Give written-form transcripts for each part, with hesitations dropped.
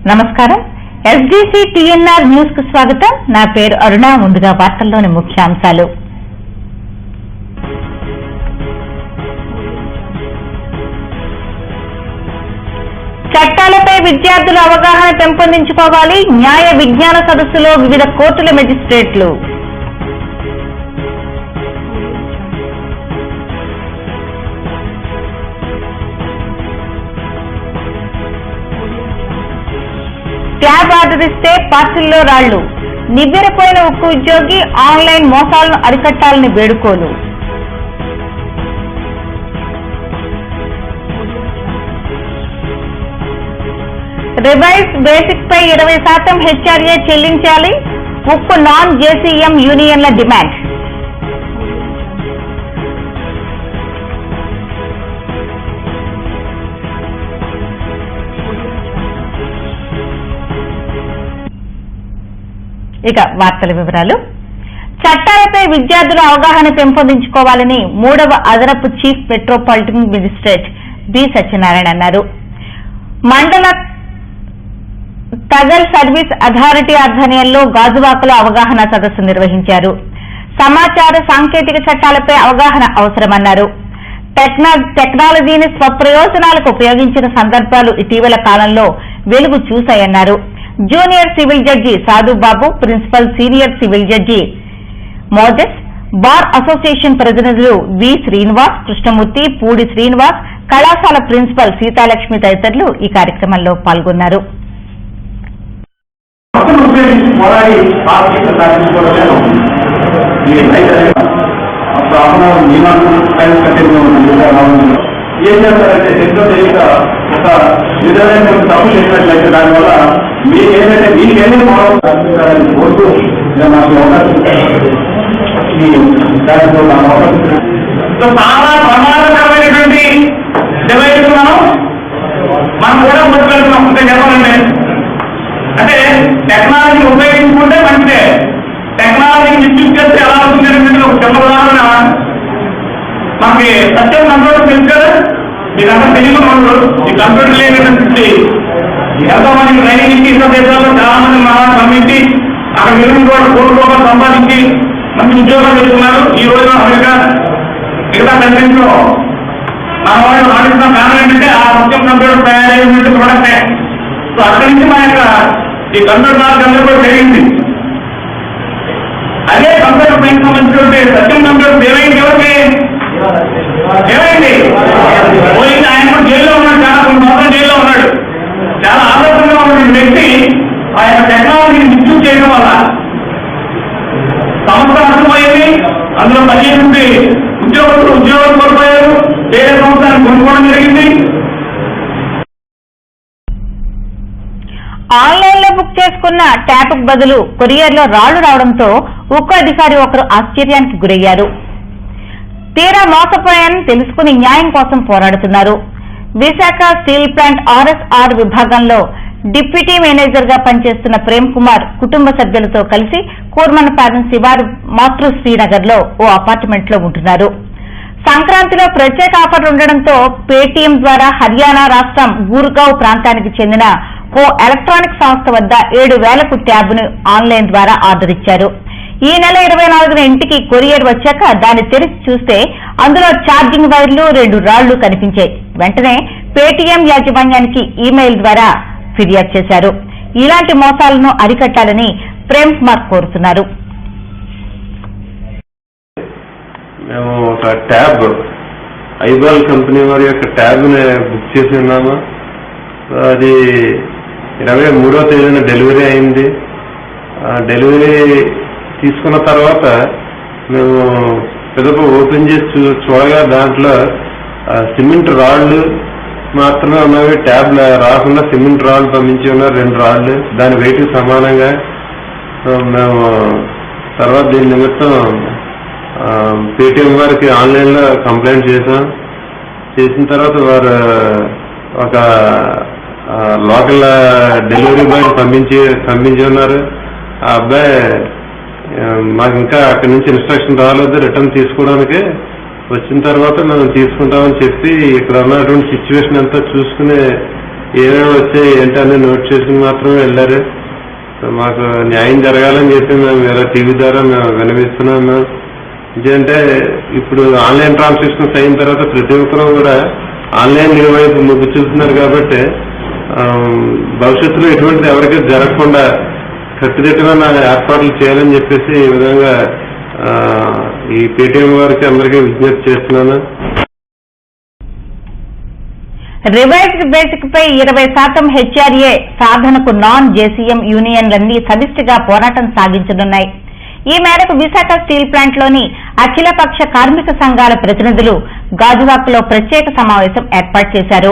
నమస్కారం. SDC TNR news కు స్వాగతం. నా పేరు అరుణ. ముందుగా వార్తల్లోని ముఖ్యాంశాలు. చట్టాలపై విద్యార్థుల అవగాహన పెంపొందించుకోవాలి. న్యాయ విజ్ఞాన సదస్సులో వివిధ కోర్టుల మెజిస్ట్రేట్లు. ట్యాబ్ ఆర్డర్ ఇస్తే పార్సిల్లో రాళ్లు. నివ్వెరపోయిన ఉక్కు ఉద్యోగి ఆన్లైన్ మోసాలను అరికట్టాలని వేడుకోలు. రివైజ్ బేసిక్ పై 20% హెచ్ఆర్ఏ చెల్లించాలి. ఉక్కు నాన్ జేసీఎం యూనియన్ల డిమాండ్. ఇక వార్తల వివరాలు. చట్టాలపై విద్యార్థుల అవగాహన పెంపొందించుకోవాలని 3వ అదనపు chief metropolitan magistrate B Satyanarayana అన్నారు. మండల తగల్ సర్వీస్ అథారిటీ ఆధ్వర్యంలో గాజువాకలో అవగాహన సదస్సు నిర్వహించారు. సమాచార సాంకేతిక చట్టాలపై అవగాహన అవసరమన్నారు. టెక్నాలజీని స్వప్రయోజనాలకు ఉపయోగించిన సందర్భాలు ఇటీవల కాలంలో వెలుగు చూశాయన్నారు. Junior civil judge Sadhubabu, principal senior civil judge Moses, bar association ప్రతినిధులు వి శ్రీనివాస్, కృష్ణమూర్తి, పూడి శ్రీనివాస్, కళాశాల ప్రిన్సిపల్ సీతాలక్ష్మి తదితరులు ఈ కార్యక్రమంలో పాల్గొన్నారు. ఏం చేస్తారంటే ఎంతో తెలియక ఒక విధమైన తప్పు చేసినట్లయితే దానివల్ల మీకేదైతే మీకేదో మాట్లాడాలని కోరుతూ మాకు అవకాశం చాలా ప్రమాదకరమైనటువంటి డివైస్ మనం కూడా ముందుకెళ్తున్నాం. ఇంకా చెప్పాలండి అంటే టెక్నాలజీ ఉపయోగించుకుంటే మంచిదే. టెక్నాలజీ మిస్యూజ్ చేస్తే ఎలా అవుతుంది ఒక చిన్న ఉదాహరణ మనకి సత్యం కంప్యూటర్ తెలుసు కదా. మీకంతా తెలియదు వాళ్ళు ఈ కంప్యూటర్ లేనటువంటి ఎంతో మంది ట్రైనింగ్ ఇచ్చి ఇతర దేశాల్లో చాలా మంది మహాన్ పంపించి అక్కడ నిలువుని కూడా కోటి రూపాయలు సంపాదించి మంచి ఉద్యోగాలు చేస్తున్నారు. ఈ రోజు అమెరికా మిగతా కంట్రీస్ లో మన వాళ్ళు ఆడిస్తున్న కారణం ఏంటంటే ఆ సత్యం కంప్యూటర్ తయారైనటువంటి ప్రొడక్టే. సో అక్కడి నుంచి మన యొక్క ఈ కంప్యూటర్ నాలెడ్జ్ అందరూ కూడా పెరిగింది. అదే కంప్యూటర్ పైన సంబంధించినటువంటి సత్యం కంప్యూటర్ ఏమైంది ఎవరికి ఏమైంది పోయింది. ఆయన కూడా జైల్లో ఉన్నాడు, చాలా కొన్ని సంవత్సరాలు జైల్లో ఉన్నాడు. చాలా ఆదర్శంగా ఉన్నటువంటి వ్యక్తి ఆ యొక్క టెక్నాలజీని మిస్యూజ్ చేయడం వల్ల సంస్థ నష్టపోయింది. అందులో పనిచేసి ఉద్యోగాలు కోల్పోయారు. వేరే సంస్థను కొనుక్కోవడం జరిగింది. ఆన్లైన్ లో బుక్ చేసుకున్న ట్యాబ్ కు బదులు కొరియర్ లో రాళ్లు రావడంతో ఉక్కు అధికారి ఒకరు ఆశ్చర్యానికి గురయ్యారు. తీరా మోసపోయానని తెలుసుకుని న్యాయం కోసం పోరాడుతున్నారు. విశాఖ స్టీల్ ప్లాంట్ ఆర్ఎస్ఆర్ విభాగంలో డిప్యూటీ మేనేజర్ గా పనిచేస్తున్న ప్రేమ్ కుమార్ కుటుంబ సభ్యులతో కలిసి కూర్మనపాలెం శివారు మాతృశ్రీనగర్ లో ఓ అపార్ట్మెంట్ లో ఉంటున్నారు. సంక్రాంతిలో ప్రత్యేక ఆఫర్లు ఉండడంతో పేటీఎం ద్వారా హర్యానా రాష్ట్రం గుర్గావ్ ప్రాంతానికి చెందిన ఓ ఎలక్ట్రానిక్ సంస్థ వద్ద 7,000కు ట్యాబ్ను ఆన్లైన్ ద్వారా ఆర్డర్ ఇచ్చారు. ఈ నెల 24న ఇంటికి కొరియర్ వచ్చాక దాన్ని తెరిచి చూస్తే అందులో ఛార్జింగ్ వైర్లు 2 రాళ్లు కనిపించాయి. వెంటనే పేటీఎం యాజమాన్యానికి ఈమెయిల్ ద్వారా ఫిర్యాదు చేశారు. ఇలాంటి మోసాలను అరికట్టాలని ప్రేమ్ కుమార్ కోరుతున్నారు. మేము ఒక ట్యాబ్ ఐబాల్ కంపెనీ వారి యొక్క ట్యాబ్ని బుక్ చేసి ఉన్నాము. అది 23వ తేదీన డెలివరీ అయింది. డెలివరీ తీసుకున్న తర్వాత మేము పెద్దగా ఓపెన్ చేసి చూడగా దాంట్లో సిమెంట్ రాళ్లు మాత్రమే ఉన్నవి. ట్యాబ్ రాకుండా సిమెంట్ రాళ్ళు పంపించి ఉన్నారు, 2 రాళ్లు దాని వెయిట్ సమానంగా. మేము తర్వాత దీని నిమిత్తం పేటీఎం వారికి ఆన్లైన్లో కంప్లైంట్ చేసిన తర్వాత వారు ఒక లోకల్ డెలివరీ బాయ్ పంపించి ఉన్నారు. ఆ అబ్బాయి మాకు ఇంకా అక్కడి నుంచి ఇన్స్ట్రక్షన్ రాలేదు రిటర్న్ తీసుకోవడానికి. వచ్చిన తర్వాత మనం తీసుకుంటామని చెప్పి ఇక్కడ ఉన్నటువంటి సిచ్యువేషన్ అంతా చూసుకుని ఏమేమి వచ్చాయి ఏంటని నోట్ చేసుకుని మాత్రమే వెళ్ళారు. మాకు న్యాయం జరగాలని చెప్పి మేము ఇలా టీవీ ద్వారా మేము వినవిస్తున్నాము. ఎందుకంటే ఇప్పుడు ఆన్లైన్ ట్రాన్సాక్షన్స్ అయిన తర్వాత ప్రతి ఒక్కరూ కూడా ఆన్లైన్ వైపు మొగ్గు చూస్తున్నారు కాబట్టి భవిష్యత్తులో ఎటువంటిది ఎవరికీ జరగకుండా కట్టుదిట్టమైన ఏర్పాట్లు చేయాలని చెప్పేసి ఈ విధంగా ఈ పేటీఎం వారికి అందరికీ విజ్ఞప్తి చేస్తున్నాను. రివైజ్డ్ బేసిక్ పై 20% హెచ్ఆర్ఏ సాధనకు నాన్ జేసీఎం యూనియన్లన్నీ సమిష్టిగా పోరాటం సాగించనున్నాయి. ఈ మేరకు విశాఖ స్టీల్ ప్లాంట్లోని అఖిలపక్ష కార్మిక సంఘాల ప్రతినిధులు గాజువాకలో ప్రత్యేక సమావేశం ఏర్పాటు చేశారు.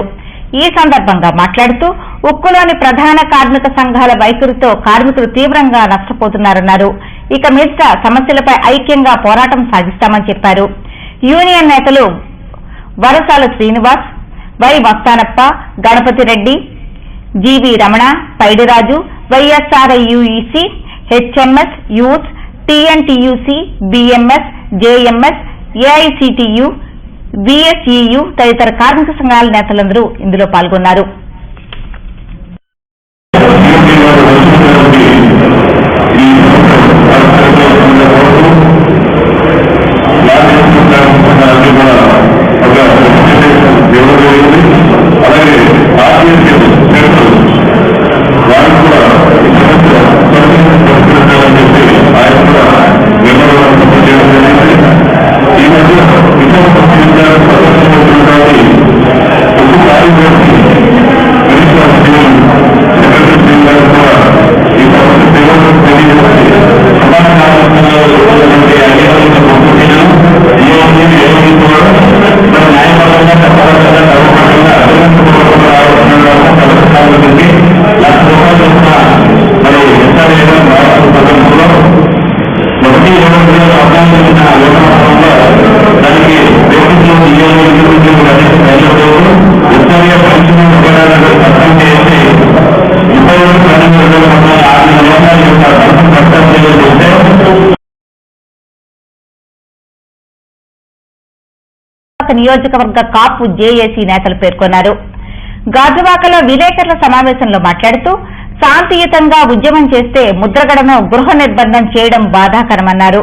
ఈ సందర్భంగా మాట్లాడుతూ ఉక్కులోని ప్రధాన కార్మిక సంఘాల వైఖరితో కార్మికులు తీవ్రంగా నష్టపోతున్నారన్నారు. ఇక మీదట సమస్యలపై ఐక్యంగా పోరాటం సాగిస్తామని చెప్పారు. యూనియన్ నేతలు Varasala Srinivas, Y Mastanappa, Ganapathi Reddy, GV Ramana, Paidiraju, YSRIUEC, HMS, youth, TNTUC, BMS, JMS, AICTU, VSEU తదితర కార్మిక సంఘాల నేతలందరూ ఇందులో పాల్గొన్నారు. నియోజకవర్గ కాపు జేఏసీ నేతలు పేర్కొన్నారు. గాజువాకలో విలేకరుల సమావేశంలో మాట్లాడుతూ శాంతియుతంగా ఉద్యమం చేస్తే ముద్రగడను గృహ నిర్బంధం చేయడం బాధాకరమన్నారు.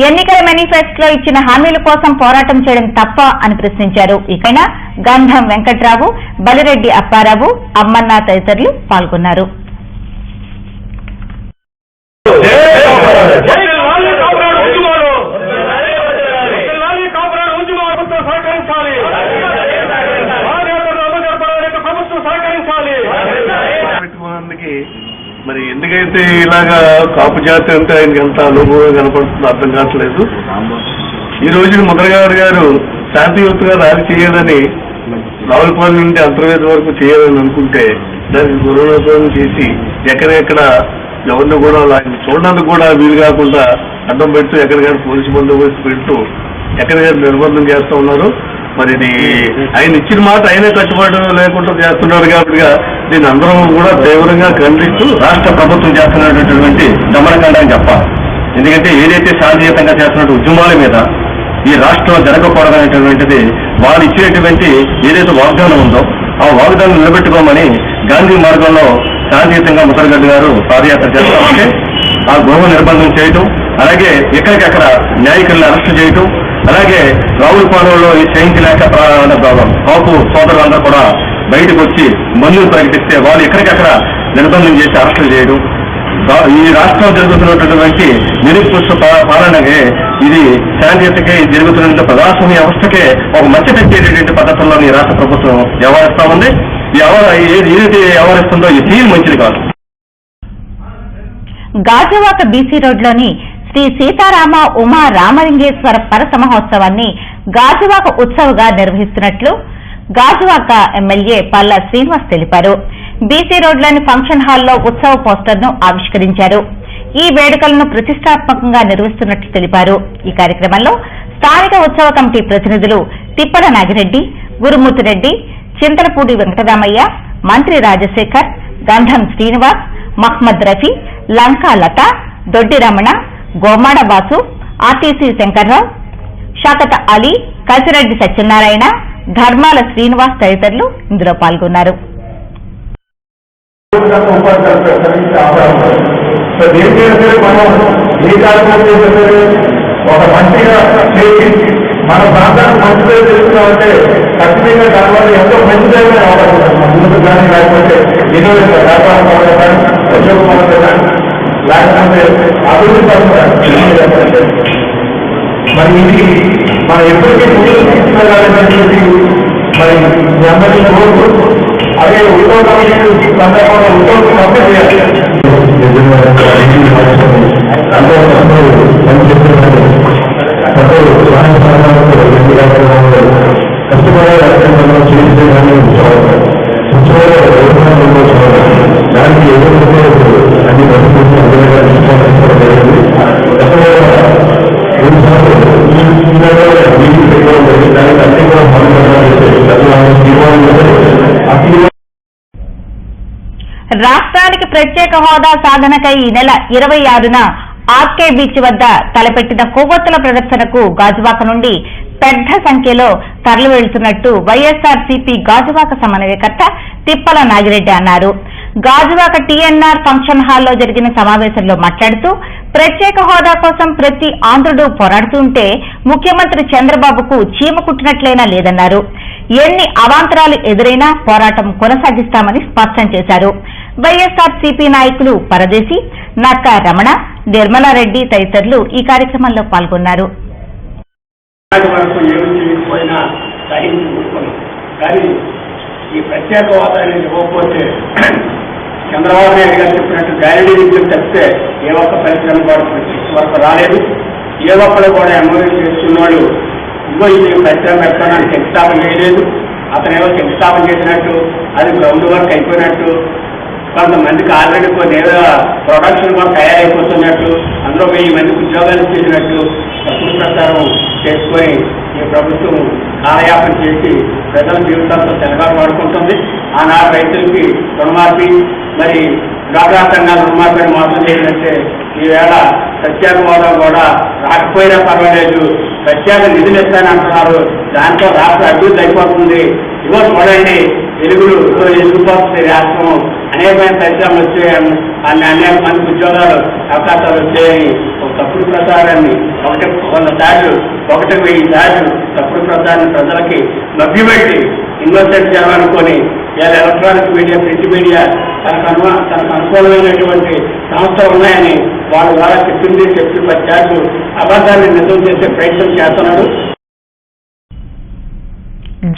ఎన్నికల మేనిఫెస్టోలో ఇచ్చిన హామీల కోసం పోరాటం చేయడం తప్ప అని ప్రశ్నించారు. ఇకైనా గంధం వెంకట్రావు, బలిరెడ్డి అప్పారావు, అమ్మన్న తదితరులు పాల్గొన్నారు. మరి ఎందుకైతే ఇలాగా కాపు జాతి అంటే ఆయనకి ఎంత అనుభవం కనపడుతుందో అర్థం కావట్లేదు. ఈ రోజున ముద్రగడ గారు శాంతియుతంగా ర్యాలీ చేయాలని రావులపాలెం నుండి అంతర్వేది వరకు చేయాలని అనుకుంటే దానికి గురునాథం చేసి ఎక్కడెక్కడ ఎవరిని కూడా ఆయన చూడడానికి కూడా వీలు కాకుండా అడ్డం పెడుతూ ఎక్కడికైనా పోలీసు బందోబస్తు పెడుతూ ఎక్కడికైనా నిర్బంధం చేస్తూ ఉన్నారు. మరి ఇది ఆయన ఇచ్చిన మాట ఆయనే కట్టుబాటు లేకుండా చేస్తున్నారు కాబట్టి దీన్ని అందరం కూడా తీవ్రంగా ఖండిస్తూ రాష్ట్ర ప్రభుత్వం చేస్తున్నటువంటి దమనకాండని చెప్పాలి. ఎందుకంటే ఏదైతే శాంతియుతంగా చేస్తున్న ఉద్యమాల మీద ఈ రాష్ట్రంలో జరగకూడదనేటువంటిది వాళ్ళు ఇచ్చినటువంటి ఏదైతే వాగ్దానం ఉందో ఆ వాగ్దానం నిలబెట్టుకోమని గాంధీ మార్గంలో శాంతియుతంగా ముద్రగడ గారు పాదయాత్ర చేస్తా ఉంటే ఆ గృహ నిర్బంధం చేయటం, అలాగే ఎక్కడికక్కడ న్యాయకులను అరెస్టు చేయటం, అలాగే రావులపాలెంలో చేయించలేక కాపు సోదరులందరూ కూడా బయటకు వచ్చి మందులు ప్రకటిస్తే వాళ్ళు ఎక్కడికక్కడ నిర్బంధం చేసి అరెస్టులు చేయడం, ఈ రాష్ట్రం జరుగుతున్నటువంటి నిరుపుష్ప పాలనకే ఇది శాంతియుతకే జరుగుతున్న ప్రజాస్వామ్య వ్యవస్థకే ఒక మచ్చ తెచ్చేటటువంటి పద్ధతుల్లో ఈ రాష్ట్ర ప్రభుత్వం వ్యవహరిస్తా ఉంది. ఏదైతే వ్యవహరిస్తుందో ఈ తీరు మంచిది కాదు. గాజువాక బీసీ రోడ్లోని శ్రీ సీతారామ ఉమా రామలింగేశ్వర పరస మహోత్సవాన్ని గాజువాక ఉత్సవగా నిర్వహిస్తున్నట్లు గాజువాక ఎమ్మెల్యే పల్లా శ్రీనివాస్ తెలిపారు. బీసీ రోడ్లోని ఫంక్షన్ హాల్లో ఉత్సవ పోస్టర్ను ఆవిష్కరించారు. ఈ వేడుకలను ప్రతిష్టాత్మకంగా నిర్వహిస్తున్నట్లు తెలిపారు. ఈ కార్యక్రమంలో స్థానిక ఉత్సవ కమిటీ ప్రతినిధులు తిప్పల నాగిరెడ్డి, గురుమూర్తిరెడ్డి, చింతలపూడి వెంకటరామయ్య, మంత్రి రాజశేఖర్, గంధం శ్రీనివాస్, మహ్మద్ రఫీ, లంకా లత, దొడ్డి రమణ, గోమాడ బాసు, ఆర్టీసీ శంకర్రావు, షాకత అలీ, కసిరెడ్డి సత్యనారాయణ, ధర్మాల శ్రీనివాస్ తదితరులు ఇందులో పాల్గొన్నారు. సో దేనికి మనం ఏ కార్యక్రమం చేస్తే ఒక మంచిగా చేసి మన ప్రాంతానికి మంచి పేరు చేస్తున్నామంటే ఖచ్చితంగా దానివల్ల ఎంతో మంచిదైన అవకాశం ముందుకు కానీ లేకపోతే ఇన్నోవేషన్ వ్యాపారం కానీ ఉద్యోగం కానీ లేకపోతే అభివృద్ధి పడుతుంది. మరి ఇది మనం ఎప్పటికీ ముందుకు తీసుకెళ్ళాలనేటువంటి మరి అందరికీ కోరుతూ అదే ఉద్యోగ సందర్భంలో ఉద్యోగం కంపెనీ చేయాలి. కష్టపడే కార్యక్రమంలో చేసే కానీ దానికి ఏదైతే అన్ని పరిస్థితులు అందరిగా జరిగింది. దానికి అన్ని కూడా రాష్ట్రానికి ప్రత్యేక హోదా సాధనకై ఈ నెల 26న ఆర్కే బీచ్ వద్ద తలపెట్టిన కొవ్వొత్తుల ప్రదర్శనకు గాజువాక నుండి పెద్ద సంఖ్యలో తరలి వెళ్తున్నట్టు వైఎస్ఆర్సీపీ గాజువాక సమన్వయకర్త తిప్పల నాగిరెడ్డి అన్నారు. గాజువాక టీఎన్ఆర్ ఫంక్షన్ హాల్లో జరిగిన సమావేశంలో మాట్లాడుతూ ప్రత్యేక హోదా కోసం ప్రతి ఆంధ్రుడు పోరాడుతుంటే ముఖ్యమంత్రి చంద్రబాబుకు చీమ కుట్టినట్లయినా లేదన్నారు. ఎన్ని అవాంతరాలు ఎదురైనా పోరాటం కొనసాగిస్తామని స్పష్టం చేశారు. వైఎస్ఆర్సీపీ నాయకులు పరదేశి, నక్కా రమణ, నిర్మలారెడ్డి తదితరులు ఈ కార్యక్రమంలో పాల్గొన్నారు. కానీ ఈ ప్రత్యేక హోదాన్ని ఇవ్వకపోతే చంద్రబాబు నాయుడు గారు చెప్పినట్టు గ్యారెంటీ నుంచి తప్పితే ఏ ఒక్క పరిశ్రమ కూడా వరకు రాలేదు. ఏ ఒక్కరు కూడా ఎంఓయూ చేస్తున్న వాళ్ళు ఇదిగో ఇది పరిశ్రమ పెట్టడానికి శంకుస్థాపన చేయలేదు. అతనేమో శంకుస్థాపన చేసినట్టు అది గ్రౌండ్ వర్క్ అయిపోయినట్టు, కొంతమందికి ఆల్రెడీ కొన్ని ఏదో ప్రొడక్షన్ కూడా తయారైపోతున్నట్టు, అందులో 1000 మందికి ఉద్యోగాలు చేసినట్టు తప్పుడు ప్రచారం చేసుకొని ఈ ప్రభుత్వం కాలయాపన చేసి ప్రజల జీవితాలతో తెలగాలు వాడుకుంటుంది. ఆనాడు రైతులకి రుణమాఫీ, మరి డ్వాక్రా సంఘాల రుణమాఫీని మోసం చేసినట్టే ఈవేళ ప్రత్యేక హోదా కూడా రాకపోయినా పర్వాలేదు, ప్రత్యేక నిధులు ఇస్తానంటున్నారు. దాంతో రాష్ట్ర అభివృద్ధి అయిపోతుంది. ఇవో చూడండి, ఎదుగుపోతుంది రాష్ట్రం, అనేకమైన పరిశ్రమలు వచ్చాయని, అనేక మంది ఉద్యోగాలు అవకాశాలు వచ్చాయని ఒక తప్పుడు ప్రచారాన్ని ఒకటికి 1000 సార్లు తప్పుడు ప్రచారాన్ని ప్రజలకి మభ్యపెట్టి ఇన్వెస్ట్మెంట్ చేయాలనుకొని ఇలా ఎలక్ట్రానిక్ మీడియా, ప్రింట్ మీడియా తనకు అనుకూలమైనటువంటి సంస్థలు ఉన్నాయని వాళ్ళ ద్వారా చెప్పి 10 సార్లు అబద్ధాన్ని నిజం చేసే ప్రయత్నం చేస్తున్నాడు.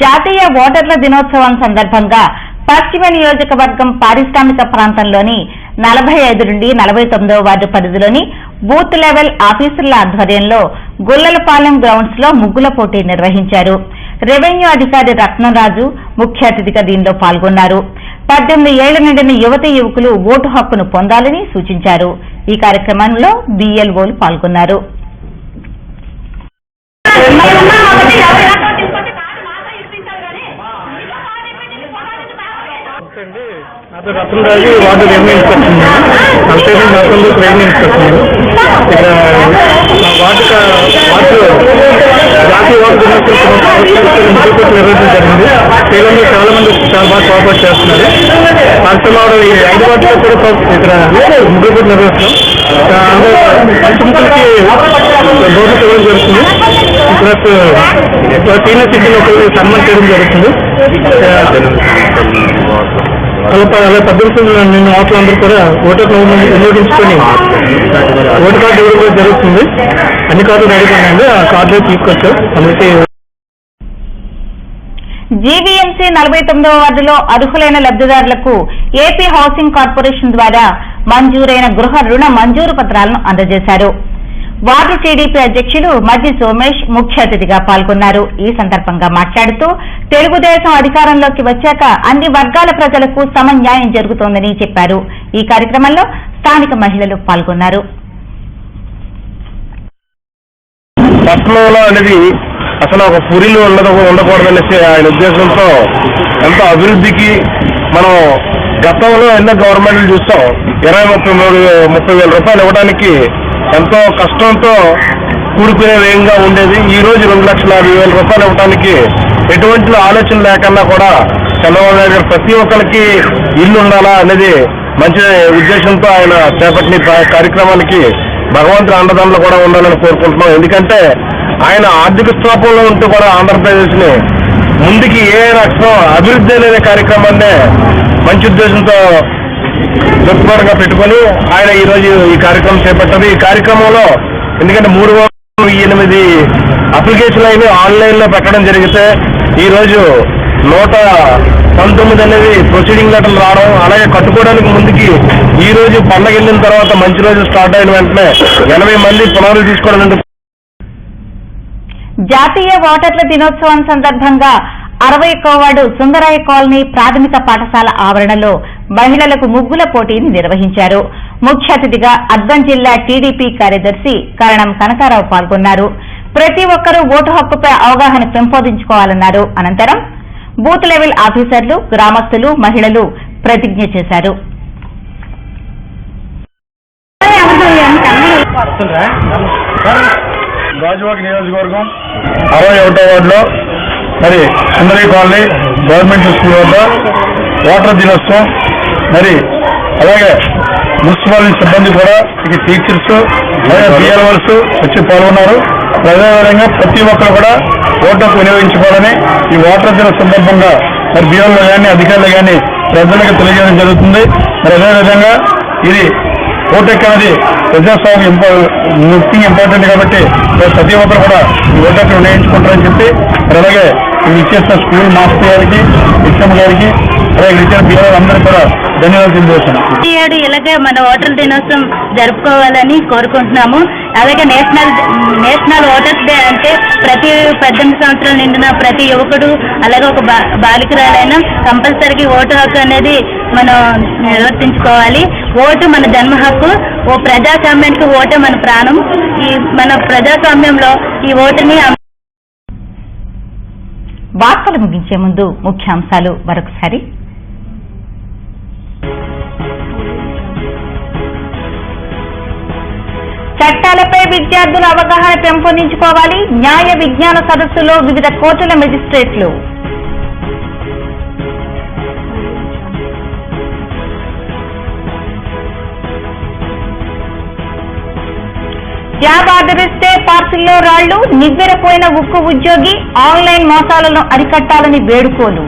జాతీయ ఓటర్ల దినోత్సవం సందర్భంగా పశ్చిమ నియోజకవర్గం పారిశ్రామిక ప్రాంతంలోని 45 నుండి 49వ వార్డు పరిధిలోని బూత్ లెవెల్ ఆఫీసర్ల ఆధ్వర్యంలో గుల్లలపాలెం గ్రౌండ్స్ లో ముగ్గుల పోటీ నిర్వహించారు. రెవెన్యూ అధికారి రత్నరాజు ముఖ్య అతిథిగా దీనిలో పాల్గొన్నారు. 18 ఏళ్ల నిండిన యువతీ యువకులు ఓటు హక్కును పొందాలని సూచించారు. ఈ కార్యక్రమంలో BLOలు పాల్గొన్నారు. Ratnaraju ward revenue inspector, revenue inspector. ఇక్కడ వార్డులో జాతీయ ఓటు దినోత్సవం నిర్వహించడం జరిగింది. స్త్రీలందరూ చాలా మంది చాలా బాగా కోఆపరేట్ చేస్తున్నారు. రాష్ట్రంలో ఈ 5 వార్డులో కూడా ఇక్కడ ముగ్గురు నిర్వహిస్తున్నాం. పంచముఖులకి బోనస్ ఇవ్వడం జరుగుతుంది. ప్లస్ సీనియర్ సిటిజన్ ఒకరికి సన్మానం చేయడం జరుగుతుంది. అలా 18 నిన్న ఓట్లందరూ కూడా ఓటర్లు వినియోగించుకొని ఓటు కార్డు ఇవ్వడం కూడా జరుగుతుంది. అన్ని కార్డులు రెడీగా ఉన్నాయండి. ఆ కార్డులు తీసుకొచ్చాం. అందుకే జీవీఎంసీ 49వ వార్డులో అర్హులైన లబ్దిదారులకు ఏపీ హౌసింగ్ కార్పొరేషన్ ద్వారా మంజూరైన గృహ రుణ మంజూరు పత్రాలను అందజేశారు. వార్డు టీడీపీ అధ్యక్షులు మద్ది సోమేష్ ముఖ్య అతిథిగా పాల్గొన్నారు. ఈ సందర్భంగా మాట్లాడుతూ తెలుగుదేశం అధికారంలోకి వచ్చాక అన్ని వర్గాల ప్రజలకు సమన్యాయం జరుగుతోందని చెప్పారు. ఈ కార్యక్రమంలో స్థానిక మహిళలు పాల్గొన్నారు. పట్టణంలో అనేది అసలు ఒక పురిలో ఉండకూడదనేసి ఆయన ఉద్దేశంతో ఎంతో అభివృద్ధికి మనం గతంలో ఎన్నో గవర్నమెంట్లు చూస్తాం. 20-30 వేల రూపాయలు ఇవ్వడానికి ఎంతో కష్టంతో కూడుకునే వేగంగా ఉండేది. ఈ రోజు 2,50,000 రూపాయలు ఇవ్వడానికి ఎటువంటి ఆలోచన లేకుండా కూడా చంద్రబాబు నాయుడు గారు ప్రతి ఒక్కరికి ఇల్లు ఉండాలా అనేది మంచి ఉద్దేశంతో ఆయన చేపట్టిన కార్యక్రమానికి భగవంతుని అండదండలు కూడా ఉండాలని కోరుకుంటున్నాం. ఎందుకంటే ఆయన ఆర్థిక స్తోపంలో ఉంటూ కూడా ఆంధ్రప్రదేశ్ ని ముందుకి ఏ రక్షణ అభివృద్ధి అనే కార్యక్రమాన్ని మంచి ఉద్దేశంతో దృక్పథంగా పెట్టుకొని ఆయన ఈరోజు ఈ కార్యక్రమం చేపట్టారు. ఈ కార్యక్రమంలో ఎందుకంటే 308 అప్లికేషన్లు అయినా ఆన్లైన్ లో పెట్టడం జరిగితే ఈరోజు 119 అనేది ప్రొసీడింగ్ లెటర్లు రావడం, అలాగే కట్టుకోవడానికి ముందుకి ఈ రోజు పండగ వెళ్ళిన తర్వాత మంచి రోజు స్టార్ట్ అయిన వెంటనే 80 మంది పునరుద్ధరణ తీసుకోవడం. జాతీయ ఓటర్ల దినోత్సవం సందర్భంగా 61వ వార్డు సుందరాయ కాలనీ ప్రాథమిక పాఠశాల ఆవరణలో మహిళలకు ముగ్గుల పోటీని నిర్వహించారు. ముఖ్య అతిథిగా అర్బన్ జిల్లా టీడీపీ కార్యదర్శి కరణం కనకారావు పాల్గొన్నారు. ప్రతి ఒక్కరూ ఓటు హక్కుపై అవగాహన పెంపొందించుకోవాలన్నారు. అనంతరం బూత్ లెవెల్ ఆఫీసర్లు, గ్రామస్తులు, మహిళలు ప్రతిజ్ఞ చేశారు. గాజువాక నియోజకవర్గం 61వ వార్డులో మరి సుందరీ కాలనీ గవర్నమెంట్ స్కూల్ వద్ద ఓటర్ దినోత్సవం, మరి అలాగే మున్సిపల్ సిబ్బంది కూడా ఇక టీచర్స్ అలాగే బిఎల్ఓస్ వచ్చి పాల్గొన్నారు. అదేవిధంగా ప్రతి ఒక్కరు కూడా ఓటు వినియోగించుకోవాలని ఈ ఓటర్ దిన సందర్భంగా మరి బిఎల్ఓ కానీ అధికారులు కానీ ప్రజలకు తెలియజేయడం జరుగుతుంది. మరి అదేవిధంగా ఇది ఓటు అనేది ప్రజాస్వామ్యం ముఖ్యంగా ఇంపార్టెంట్ కాబట్టి ప్రతి ఒక్కరు కూడా ఈ ఓటు వినియోగించుకుంటారని చెప్పి మరి అలాగే ఇచ్చేసిన స్కూల్ మాస్టర్ గారికి, హెచ్ఎం గారికి, అలాగే ఇచ్చిన పిల్లలు అందరూ కూడా ధన్యవాదాలు తెలియజేస్తున్నాం. ఈ ఏడు ఇలాగే మన ఓటర్ దినోత్సవం జరుపుకోవాలని కోరుకుంటున్నాము. అలాగే నేషనల్ ఓటర్స్ డే అంటే ప్రతి 18 సంవత్సరాలు నిండిన ప్రతి యువకుడు అలాగే ఒక బాలికరాలైనా కంపల్సరీగా ఓటు హక్కు అనేది మనం నిర్వర్తించుకోవాలి. ఓటు మన జన్మ హక్కు. ఓ ప్రజాస్వామ్యానికి ఓటే మన ప్రాణం. ఈ మన ప్రజాస్వామ్యంలో ఈ ఓటుని వార్తలు ముగించే ముందు ముఖ్యాంశాలు మరొకసారి. చట్టాలపై విద్యార్థుల అవగాహన పెంపొందించుకోవాలి. న్యాయ విజ్ఞాన సదస్సులో వివిధ కోర్టుల మెజిస్ట్రేట్లు. జాబ్ ఆర్డర్ ఇస్తే పార్సిల్లో రాళ్లు, నివ్వెరపోయిన ఉక్కు ఉద్యోగి, ఆన్లైన్ మోసాలను అరికట్టాలని వేడుకోలు.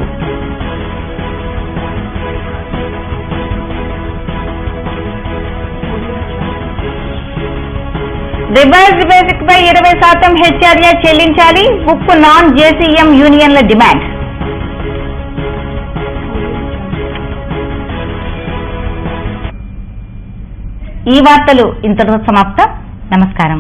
రివైజ్డ్ బేసిక్ పై 20% హెచ్ఆర్ఏ చెల్లించాలి. ఉక్కు నాన్ జేసీఎం యూనియన్ల డిమాండ్. ఈ వార్తలు ఇంతటితో సమాప్తం. నమస్కారం.